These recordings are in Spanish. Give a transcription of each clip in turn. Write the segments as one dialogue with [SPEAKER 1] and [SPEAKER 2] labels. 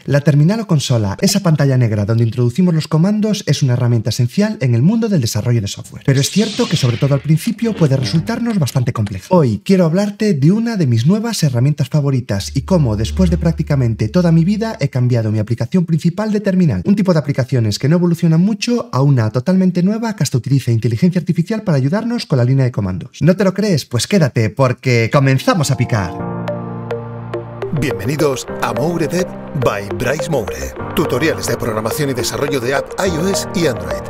[SPEAKER 1] La terminal o consola, esa pantalla negra donde introducimos los comandos, es una herramienta esencial en el mundo del desarrollo de software. Pero es cierto que sobre todo al principio puede resultarnos bastante compleja. Hoy quiero hablarte de una de mis nuevas herramientas favoritas y cómo después de prácticamente toda mi vida he cambiado mi aplicación principal de terminal. Un tipo de aplicaciones que no evolucionan mucho a una totalmente nueva que hasta utiliza inteligencia artificial para ayudarnos con la línea de comandos. ¿No te lo crees? Pues quédate porque comenzamos a picar.
[SPEAKER 2] Bienvenidos a Moure Dev by Bryce Moure. Tutoriales de programación y desarrollo de app iOS y Android.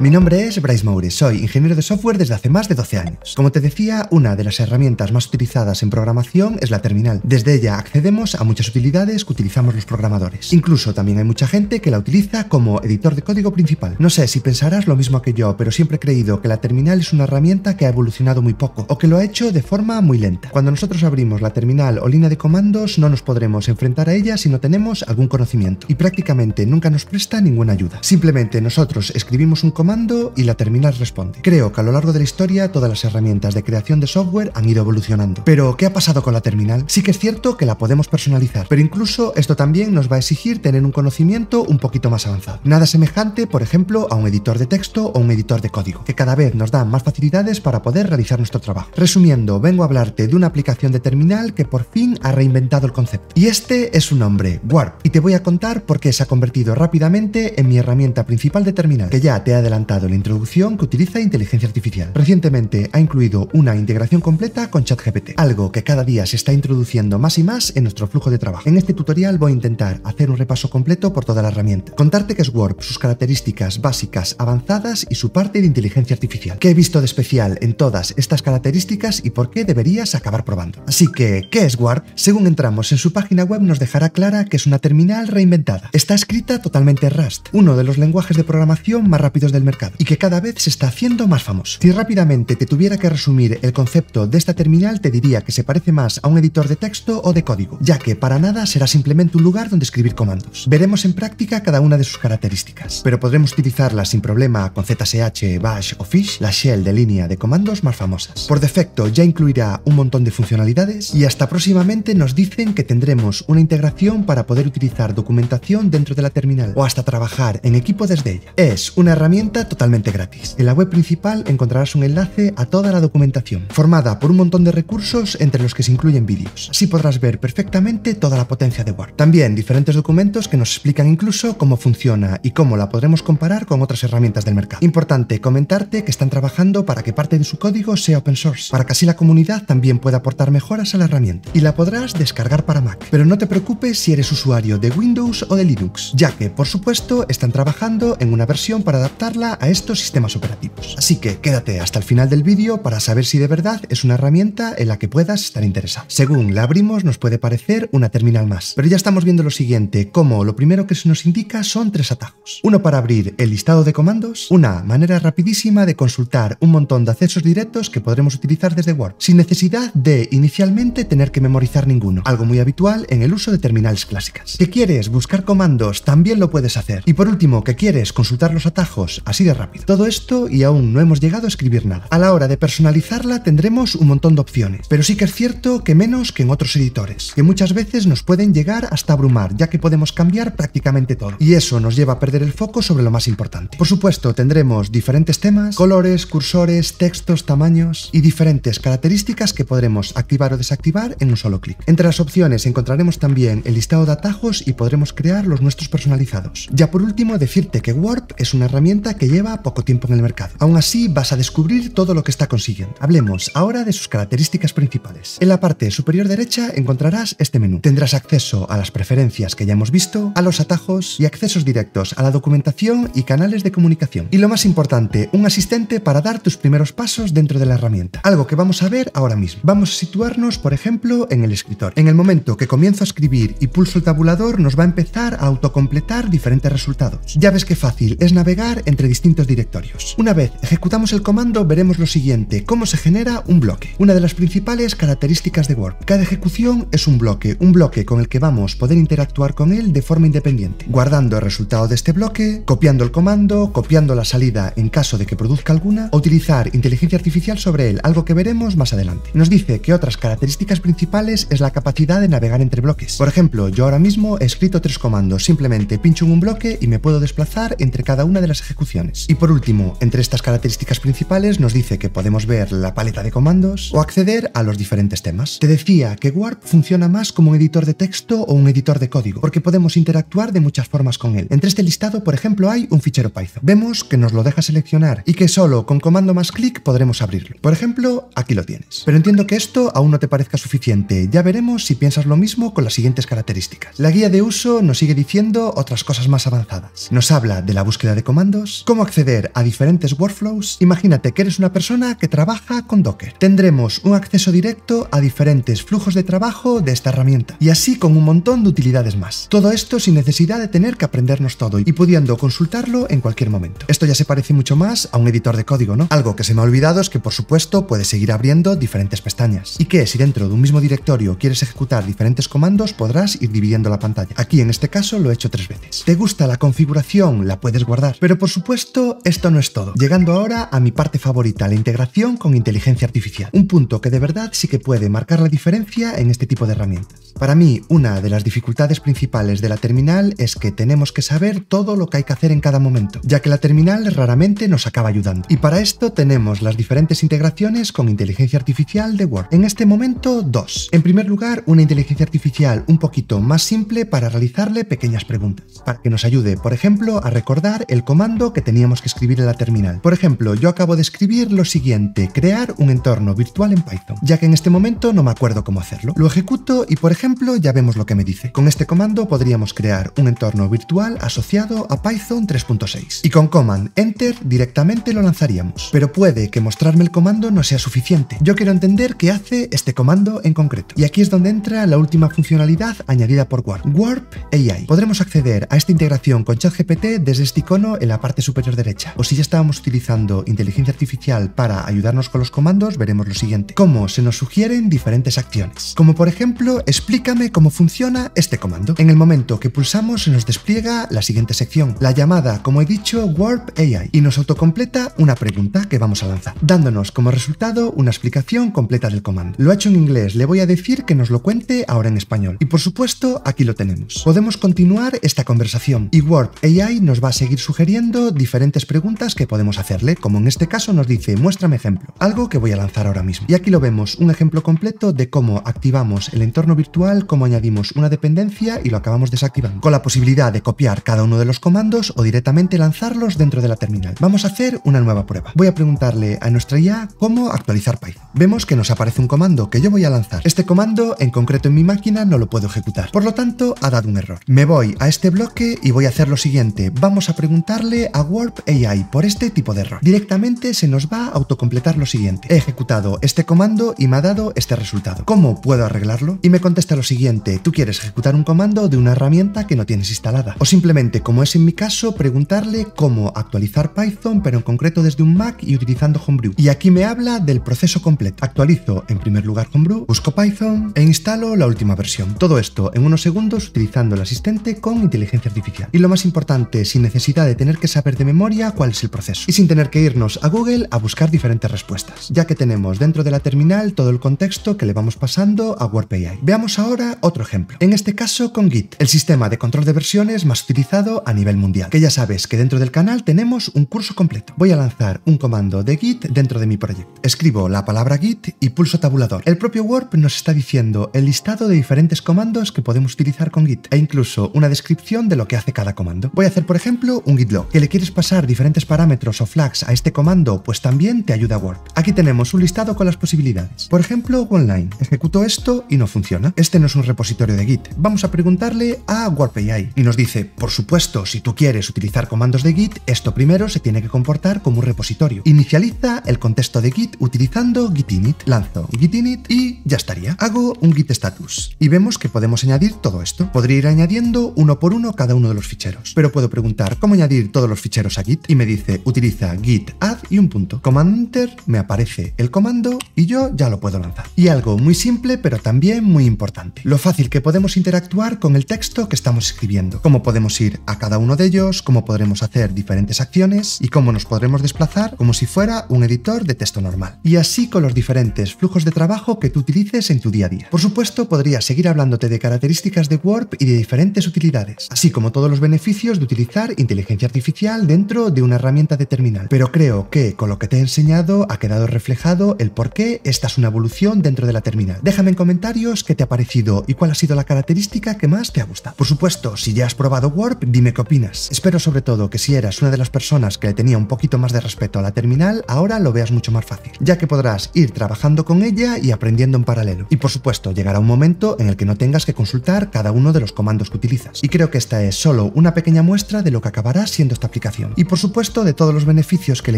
[SPEAKER 1] Mi nombre es Bryce Moure, soy ingeniero de software desde hace más de 12 años. Como te decía, una de las herramientas más utilizadas en programación es la terminal. Desde ella accedemos a muchas utilidades que utilizamos los programadores. Incluso también hay mucha gente que la utiliza como editor de código principal. No sé si pensarás lo mismo que yo, pero siempre he creído que la terminal es una herramienta que ha evolucionado muy poco, o que lo ha hecho de forma muy lenta. Cuando nosotros abrimos la terminal o línea de comandos, no nos podremos enfrentar a ella si no tenemos algún conocimiento, y prácticamente nunca nos presta ninguna ayuda. Simplemente nosotros escribimos un comando y la terminal responde. Creo que a lo largo de la historia todas las herramientas de creación de software han ido evolucionando. Pero, ¿qué ha pasado con la terminal? Sí que es cierto que la podemos personalizar, pero incluso esto también nos va a exigir tener un conocimiento un poquito más avanzado. Nada semejante, por ejemplo, a un editor de texto o un editor de código, que cada vez nos dan más facilidades para poder realizar nuestro trabajo. Resumiendo, vengo a hablarte de una aplicación de terminal que por fin ha reinventado el concepto. Y este es su nombre, Warp. Y te voy a contar por qué se ha convertido rápidamente en mi herramienta principal de terminal, que ya te he adelantado la introducción que utiliza inteligencia artificial. Recientemente ha incluido una integración completa con ChatGPT, algo que cada día se está introduciendo más y más en nuestro flujo de trabajo. En este tutorial voy a intentar hacer un repaso completo por toda la herramienta, contarte qué es Warp, sus características básicas, avanzadas y su parte de inteligencia artificial, qué he visto de especial en todas estas características y por qué deberías acabar probando. Así que, ¿qué es Warp? Según entramos en su página web nos dejará clara que es una terminal reinventada. Está escrita totalmente en Rust, uno de los lenguajes de programación más rápidos del mercado, y que cada vez se está haciendo más famoso. Si rápidamente te tuviera que resumir el concepto de esta terminal, te diría que se parece más a un editor de texto o de código, ya que para nada será simplemente un lugar donde escribir comandos. Veremos en práctica cada una de sus características, pero podremos utilizarla sin problema con ZSH, Bash o Fish, la shell de línea de comandos más famosas. Por defecto ya incluirá un montón de funcionalidades y hasta próximamente nos dicen que tendremos una integración para poder utilizar documentación dentro de la terminal o hasta trabajar en equipo desde ella. Es una herramienta totalmente gratis. En la web principal encontrarás un enlace a toda la documentación, formada por un montón de recursos entre los que se incluyen vídeos. Así podrás ver perfectamente toda la potencia de Warp. También diferentes documentos que nos explican incluso cómo funciona y cómo la podremos comparar con otras herramientas del mercado. Importante comentarte que están trabajando para que parte de su código sea open source, para que así la comunidad también pueda aportar mejoras a la herramienta. Y la podrás descargar para Mac. Pero no te preocupes si eres usuario de Windows o de Linux, ya que, por supuesto, están trabajando en una versión para adaptarla a estos sistemas operativos. Así que quédate hasta el final del vídeo para saber si de verdad es una herramienta en la que puedas estar interesado. Según la abrimos nos puede parecer una terminal más, pero ya estamos viendo lo siguiente, como lo primero que se nos indica son 3 atajos. Uno para abrir el listado de comandos, una manera rapidísima de consultar un montón de accesos directos que podremos utilizar desde Warp, sin necesidad de inicialmente tener que memorizar ninguno, algo muy habitual en el uso de terminales clásicas. ¿Que quieres buscar comandos? También lo puedes hacer. Y por último, ¿que quieres consultar los atajos así de rápido? Todo esto y aún no hemos llegado a escribir nada. A la hora de personalizarla tendremos un montón de opciones, pero sí que es cierto que menos que en otros editores, que muchas veces nos pueden llegar hasta abrumar, ya que podemos cambiar prácticamente todo, y eso nos lleva a perder el foco sobre lo más importante. Por supuesto, tendremos diferentes temas, colores, cursores, textos, tamaños y diferentes características que podremos activar o desactivar en un solo clic. Entre las opciones encontraremos también el listado de atajos y podremos crear los nuestros personalizados. Ya por último, decirte que Warp es una herramienta que lleva poco tiempo en el mercado. Aún así, vas a descubrir todo lo que está consiguiendo. Hablemos ahora de sus características principales. En la parte superior derecha encontrarás este menú. Tendrás acceso a las preferencias que ya hemos visto, a los atajos y accesos directos a la documentación y canales de comunicación. Y lo más importante, un asistente para dar tus primeros pasos dentro de la herramienta. Algo que vamos a ver ahora mismo. Vamos a situarnos, por ejemplo, en el escritorio. En el momento que comienzo a escribir y pulso el tabulador, nos va a empezar a autocompletar diferentes resultados. Ya ves qué fácil es navegar entre distintos directorios. Una vez ejecutamos el comando, veremos lo siguiente: cómo se genera un bloque. Una de las principales características de Warp: cada ejecución es un bloque con el que vamos a poder interactuar con él de forma independiente, guardando el resultado de este bloque, copiando el comando, copiando la salida en caso de que produzca alguna, o utilizar inteligencia artificial sobre él, algo que veremos más adelante. Nos dice que otras características principales es la capacidad de navegar entre bloques. Por ejemplo, yo ahora mismo he escrito 3 comandos, simplemente pincho en un bloque y me puedo desplazar entre cada una de las ejecuciones. Y por último, entre estas características principales nos dice que podemos ver la paleta de comandos o acceder a los diferentes temas. Te decía que Warp funciona más como un editor de texto o un editor de código, porque podemos interactuar de muchas formas con él. Entre este listado, por ejemplo, hay un fichero Python. Vemos que nos lo deja seleccionar y que solo con comando más clic podremos abrirlo. Por ejemplo, aquí lo tienes. Pero entiendo que esto aún no te parezca suficiente. Ya veremos si piensas lo mismo con las siguientes características. La guía de uso nos sigue diciendo otras cosas más avanzadas. Nos habla de la búsqueda de comandos, cómo acceder a diferentes workflows. Imagínate que eres una persona que trabaja con Docker. Tendremos un acceso directo a diferentes flujos de trabajo de esta herramienta, y así con un montón de utilidades más. Todo esto sin necesidad de tener que aprendernos todo y pudiendo consultarlo en cualquier momento. Esto ya se parece mucho más a un editor de código, ¿no? Algo que se me ha olvidado es que, por supuesto, puedes seguir abriendo diferentes pestañas, y que si dentro de un mismo directorio quieres ejecutar diferentes comandos, podrás ir dividiendo la pantalla. Aquí en este caso lo he hecho 3 veces. ¿Te gusta la configuración? La puedes guardar. Pero por supuesto, esto no es todo. Llegando ahora a mi parte favorita, la integración con inteligencia artificial. Un punto que de verdad sí que puede marcar la diferencia en este tipo de herramientas. Para mí, una de las dificultades principales de la terminal es que tenemos que saber todo lo que hay que hacer en cada momento, ya que la terminal raramente nos acaba ayudando. Y para esto tenemos las diferentes integraciones con inteligencia artificial de Warp. En este momento, 2. En primer lugar, una inteligencia artificial un poquito más simple para realizarle pequeñas preguntas, para que nos ayude, por ejemplo, a recordar el comando que teníamos que escribir en la terminal. Por ejemplo, yo acabo de escribir lo siguiente: crear un entorno virtual en Python, ya que en este momento no me acuerdo cómo hacerlo. Lo ejecuto y, por ejemplo, ya vemos lo que me dice. Con este comando podríamos crear un entorno virtual asociado a Python 3.6 y con Command Enter directamente lo lanzaríamos. Pero puede que mostrarme el comando no sea suficiente. Yo quiero entender qué hace este comando en concreto. Y aquí es donde entra la última funcionalidad añadida por Warp: Warp AI. Podremos acceder a esta integración con ChatGPT desde este icono en la parte superior derecha. O si ya estábamos utilizando inteligencia artificial para ayudarnos con los comandos, veremos lo siguiente: cómo se nos sugieren diferentes acciones. Como por ejemplo, explícame cómo funciona este comando. En el momento que pulsamos se nos despliega la siguiente sección, la llamada, como he dicho, Warp AI, y nos autocompleta una pregunta que vamos a lanzar, dándonos como resultado una explicación completa del comando. Lo ha hecho en inglés, le voy a decir que nos lo cuente ahora en español. Y por supuesto, aquí lo tenemos. Podemos continuar esta conversación y Warp AI nos va a seguir sugiriendo diferentes preguntas que podemos hacerle, como en este caso nos dice: muéstrame ejemplo, algo que voy a lanzar ahora mismo. Y aquí lo vemos, un ejemplo completo de cómo activamos el entorno virtual, cómo añadimos una dependencia y lo acabamos desactivando, con la posibilidad de copiar cada uno de los comandos o directamente lanzarlos dentro de la terminal. Vamos a hacer una nueva prueba. Voy a preguntarle a nuestra IA cómo actualizar Python. Vemos que nos aparece un comando que yo voy a lanzar. Este comando en concreto en mi máquina no lo puedo ejecutar, por lo tanto ha dado un error. Me voy a este bloque y voy a hacer lo siguiente: vamos a preguntarle a Warp AI por este tipo de error. Directamente se nos va a autocompletar lo siguiente: he ejecutado este comando y me ha dado este resultado. ¿Cómo puedo arreglarlo? Y me contesta lo siguiente: tú quieres ejecutar un comando de una herramienta que no tienes instalada. O simplemente, como es en mi caso, preguntarle cómo actualizar Python, pero en concreto desde un Mac y utilizando Homebrew. Y aquí me habla del proceso completo. Actualizo en primer lugar Homebrew, busco Python e instalo la última versión. Todo esto en unos segundos utilizando el asistente con inteligencia artificial. Y lo más importante, sin necesidad de tener que saber de memoria cuál es el proceso. Y sin tener que irnos a Google a buscar diferentes respuestas, ya que tenemos dentro de la terminal todo el contexto que le vamos pasando a Warp AI. Veamos ahora otro ejemplo. En este caso con Git, el sistema de control de versiones más utilizado a nivel mundial, que ya sabes que dentro del canal tenemos un curso completo. Voy a lanzar un comando de Git dentro de mi proyecto. Escribo la palabra Git y pulso tabulador. El propio Warp nos está diciendo el listado de diferentes comandos que podemos utilizar con Git e incluso una descripción de lo que hace cada comando. Voy a hacer, por ejemplo, un git log. ¿Que le quieres pasar diferentes parámetros o flags a este comando? Pues también te ayuda Warp. Aquí tenemos un listado con las posibilidades. Por ejemplo, OneLine. Ejecuto esto y no funciona. este no es un repositorio de Git. Vamos a preguntarle a Warp AI y nos dice, por supuesto, si tú quieres utilizar comandos de Git, esto primero se tiene que comportar como un repositorio. Inicializa el contexto de Git utilizando git init. Lanzo git init y ya estaría. Hago un git status y vemos que podemos añadir todo esto. Podría ir añadiendo uno por uno cada uno de los ficheros, pero puedo preguntar cómo añadir todos los ficheros a Git y me dice utiliza git add y un punto. Command enter, me aparece el comando y yo ya lo puedo lanzar. Y algo muy simple pero también muy importante, lo fácil que podemos interactuar con el texto que estamos escribiendo, cómo podemos ir a cada uno de ellos, cómo podremos hacer diferentes acciones y cómo nos podremos desplazar como si fuera un editor de texto normal. Y así con los diferentes flujos de trabajo que tú utilices en tu día a día. Por supuesto, podría seguir hablándote de características de Warp y de diferentes utilidades, así como todos los beneficios de utilizar inteligencia artificial dentro de una herramienta de terminal. Pero creo que con lo que te he enseñado ha quedado reflejado el por qué esta es una evolución dentro de la terminal. Déjame en comentarios qué te ha parecido y cuál ha sido la característica que más te ha gustado. Por supuesto, si ya has probado Warp, dime qué opinas. Espero sobre todo que si eras una de las personas que le tenía un poquito más de respeto a la terminal, ahora lo veas mucho más fácil, ya que podrás ir trabajando con ella y aprendiendo en paralelo. Y por supuesto, llegará un momento en el que no tengas que consultar cada uno de los comandos que utilizas. Y creo que esta es solo una pequeña muestra de lo que acabará siendo esta aplicación. Y por supuesto, de todos los beneficios que la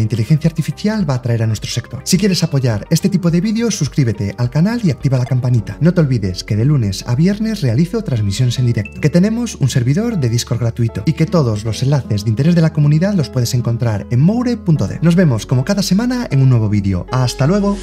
[SPEAKER 1] inteligencia artificial va a traer a nuestro sector. Si quieres apoyar este tipo de vídeos, suscríbete al canal y activa la campanita. No te olvides que de lunes a viernes realizo transmisiones en directo, que tenemos un servidor de Discord gratuito y que todos los enlaces de interés de la comunidad los puedes encontrar en moure.dev. Nos vemos como cada semana en un nuevo vídeo. ¡Hasta luego!